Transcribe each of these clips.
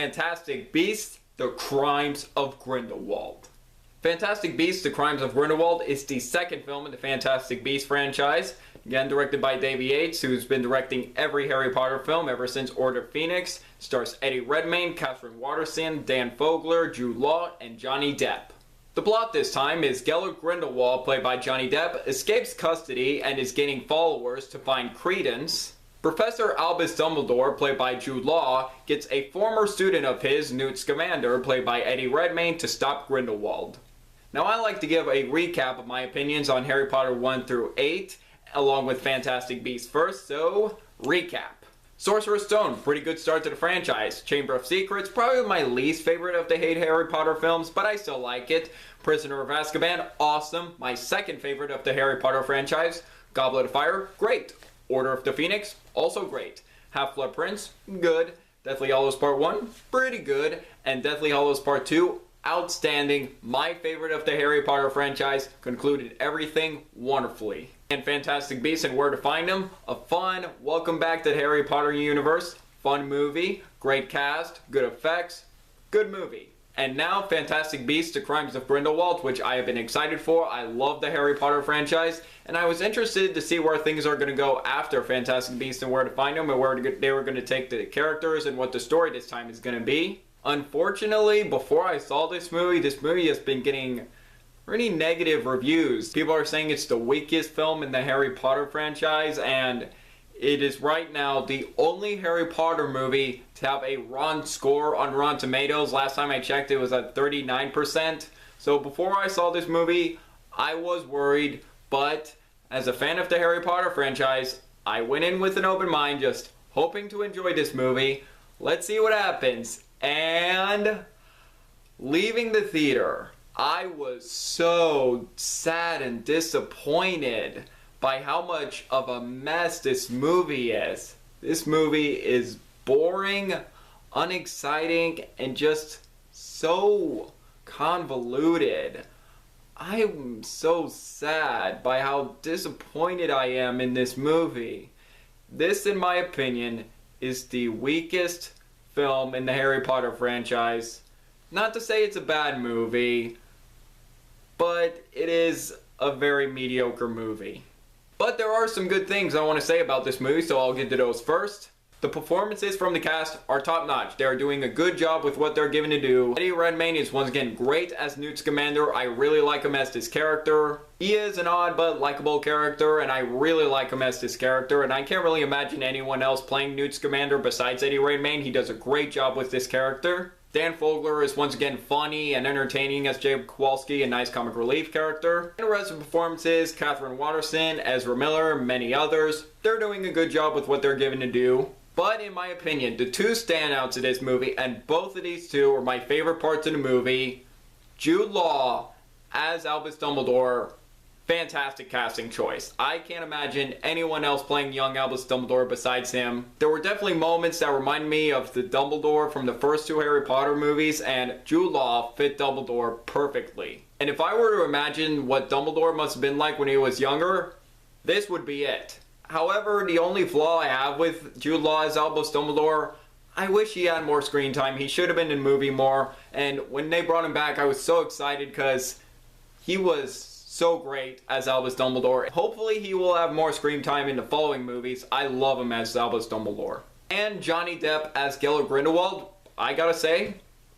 Fantastic Beasts: The Crimes of Grindelwald. Fantastic Beasts: The Crimes of Grindelwald is the second film in the Fantastic Beasts franchise, again directed by David Yates, who's been directing every Harry Potter film ever since Order of Phoenix. Stars Eddie Redmayne, Catherine Waterston, Dan Fogler, Jude Law, and Johnny Depp. The plot this time is Gellert Grindelwald, played by Johnny Depp, escapes custody and is gaining followers to find credence. Professor Albus Dumbledore, played by Jude Law, gets a former student of his, Newt Scamander, played by Eddie Redmayne, to stop Grindelwald. Now, I like to give a recap of my opinions on Harry Potter 1 through 8, along with Fantastic Beasts first, so recap. Sorcerer's Stone, pretty good start to the franchise. Chamber of Secrets, probably my least favorite of the 8 Harry Potter films, but I still like it. Prisoner of Azkaban, awesome. My second favorite of the Harry Potter franchise. Goblet of Fire, great. Order of the Phoenix, also great. Half-Blood Prince, good. Deathly Hallows Part 1, pretty good. And Deathly Hallows Part 2, outstanding. My favorite of the Harry Potter franchise, concluded everything wonderfully. And Fantastic Beasts and Where to Find Them, a fun welcome back to the Harry Potter universe. Fun movie, great cast, good effects, good movie. And now Fantastic Beasts: The Crimes of Grindelwald, which I have been excited for. I love the Harry Potter franchise, and I was interested to see where things are going to go after Fantastic Beasts and Where to Find Them, and where they were going to take the characters and what the story this time is going to be. Unfortunately, before I saw this movie has been getting pretty negative reviews. People are saying it's the weakest film in the Harry Potter franchise, and it is right now the only Harry Potter movie to have a Rotten score on Rotten Tomatoes. Last time I checked, it was at 39%. So before I saw this movie, I was worried, but as a fan of the Harry Potter franchise, I went in with an open mind, just hoping to enjoy this movie. Let's see what happens. And leaving the theater, I was so sad and disappointed by how much of a mess this movie is. This movie is boring, unexciting, and just so convoluted. I am so sad by how disappointed I am in this movie. This, in my opinion, is the weakest film in the Harry Potter franchise. Not to say it's a bad movie, but it is a very mediocre movie. But there are some good things I want to say about this movie, so I'll get to those first. The performances from the cast are top-notch. They are doing a good job with what they're given to do. Eddie Redmayne is once again great as Newt Scamander. I really like him as this character. He is an odd but likable character, and I really like him as this character, and I can't really imagine anyone else playing Newt Scamander besides Eddie Redmayne. He does a great job with this character. Dan Fogler is once again funny and entertaining as Jacob Kowalski, a nice comic relief character. And the rest of the performances, Catherine Waterston, Ezra Miller, many others, they're doing a good job with what they're given to do. But in my opinion, the two standouts of this movie, and both of these two are my favorite parts of the movie, Jude Law as Albus Dumbledore, fantastic casting choice. I can't imagine anyone else playing young Albus Dumbledore besides him. There were definitely moments that remind me of the Dumbledore from the first 2 Harry Potter movies, and Jude Law fit Dumbledore perfectly. And if I were to imagine what Dumbledore must have been like when he was younger, this would be it. However, the only flaw I have with Jude Law as Albus Dumbledore, I wish he had more screen time. He should have been in the movie more, and when they brought him back, I was so excited because he was so great as Albus Dumbledore. Hopefully he will have more screen time in the following movies. I love him as Albus Dumbledore. And Johnny Depp as Gellert Grindelwald, I gotta say,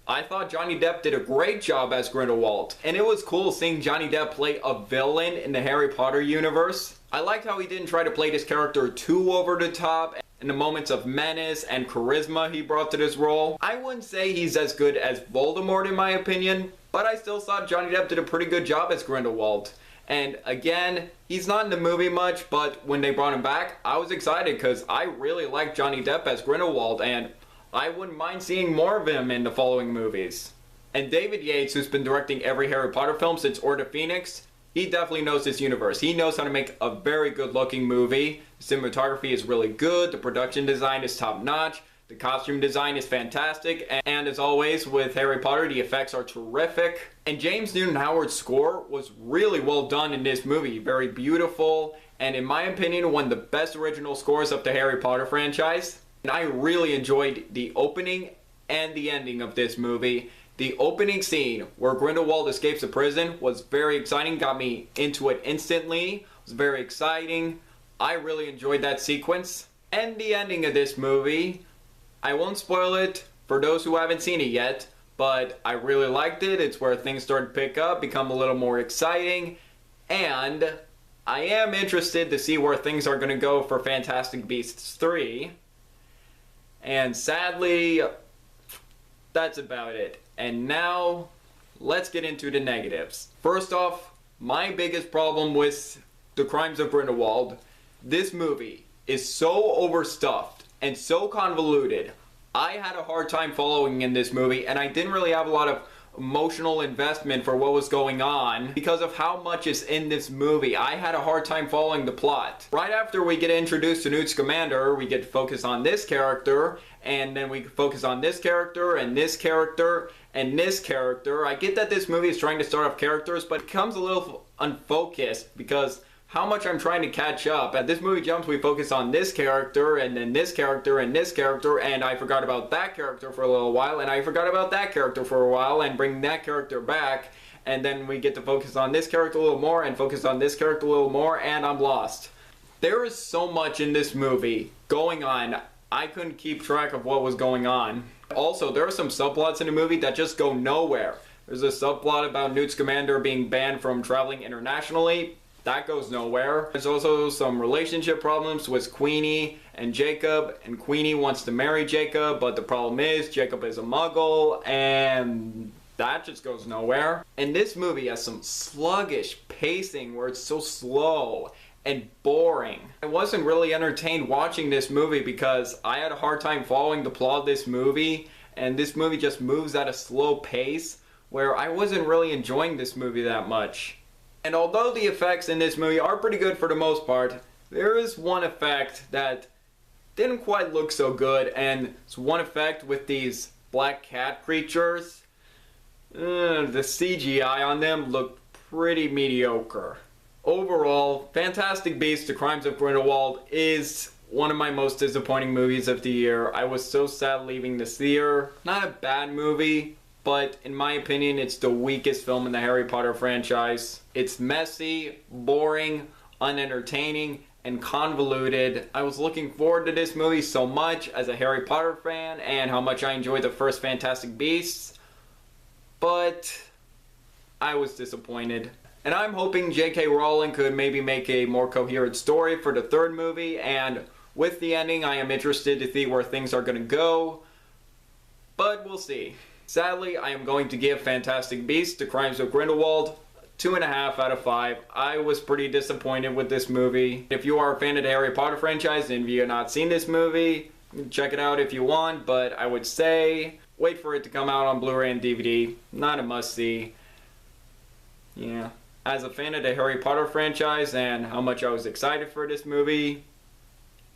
I thought Johnny Depp did a great job as Grindelwald. And it was cool seeing Johnny Depp play a villain in the Harry Potter universe. I liked how he didn't try to play this character too over the top, and the moments of menace and charisma he brought to this role. I wouldn't say he's as good as Voldemort in my opinion, but I still thought Johnny Depp did a pretty good job as Grindelwald. And again, he's not in the movie much, but when they brought him back, I was excited because I really liked Johnny Depp as Grindelwald, and I wouldn't mind seeing more of him in the following movies. And David Yates, who's been directing every Harry Potter film since Order of Phoenix, he definitely knows this universe. He knows how to make a very good looking movie. The cinematography is really good, the production design is top notch, the costume design is fantastic, and as always with Harry Potter, the effects are terrific. And James Newton Howard's score was really well done in this movie, very beautiful, and in my opinion, one of the best original scores of the Harry Potter franchise. And I really enjoyed the opening and the ending of this movie. The opening scene where Grindelwald escapes the prison was very exciting, got me into it instantly. It was very exciting. I really enjoyed that sequence. And the ending of this movie, I won't spoil it for those who haven't seen it yet, but I really liked it. It's where things start to pick up, become a little more exciting, and I am interested to see where things are going to go for Fantastic Beasts 3. And sadly, that's about it. And now, let's get into the negatives. First off, my biggest problem with The Crimes of Grindelwald, this movie is so overstuffed and so convoluted. I had a hard time following in this movie, and I didn't really have a lot of emotional investment for what was going on because of how much is in this movie. I had a hard time following the plot. Right after we get introduced to Newt Scamander, we get to focus on this character, and then we focus on this character, and this character, and this character. I get that this movie is trying to start off characters, but it becomes a little unfocused because how much I'm trying to catch up. At this movie jumps, we focus on this character, and then this character, and this character, and I forgot about that character for a little while, and I forgot about that character for a while, and bring that character back, and then we get to focus on this character a little more, and focus on this character a little more, and I'm lost. There is so much in this movie going on, I couldn't keep track of what was going on. Also, there are some subplots in the movie that just go nowhere. There's a subplot about Newt Scamander being banned from traveling internationally. That goes nowhere. There's also some relationship problems with Queenie and Jacob, and Queenie wants to marry Jacob, but the problem is Jacob is a muggle, and that just goes nowhere. And this movie has some sluggish pacing where it's so slow and boring. I wasn't really entertained watching this movie because I had a hard time following the plot of this movie, and this movie just moves at a slow pace where I wasn't really enjoying this movie that much. And although the effects in this movie are pretty good for the most part, there is one effect that didn't quite look so good, and it's one effect with these black cat creatures. The CGI on them looked pretty mediocre. Overall, Fantastic Beasts: The Crimes of Grindelwald is one of my most disappointing movies of the year. I was so sad leaving this theater. Not a bad movie, but in my opinion, it's the weakest film in the Harry Potter franchise. It's messy, boring, unentertaining, and convoluted. I was looking forward to this movie so much as a Harry Potter fan and how much I enjoyed the first Fantastic Beasts, but I was disappointed. And I'm hoping J.K. Rowling could maybe make a more coherent story for the third movie, and with the ending, I am interested to see where things are going to go, but we'll see. Sadly, I am going to give Fantastic Beasts: The Crimes of Grindelwald 2.5 out of 5. I was pretty disappointed with this movie. If you are a fan of the Harry Potter franchise and you have not seen this movie, check it out if you want, but I would say wait for it to come out on Blu-ray and DVD. Not a must-see. Yeah. As a fan of the Harry Potter franchise and how much I was excited for this movie,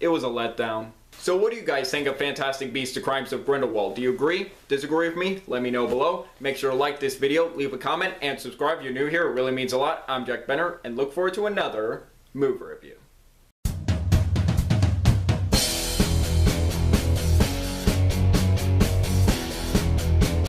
it was a letdown. So what do you guys think of Fantastic Beasts: The Crimes of Grindelwald? Do you agree? Disagree with me? Let me know below. Make sure to like this video, leave a comment, and subscribe if you're new here. It really means a lot. I'm Jack Benner, and look forward to another movie review.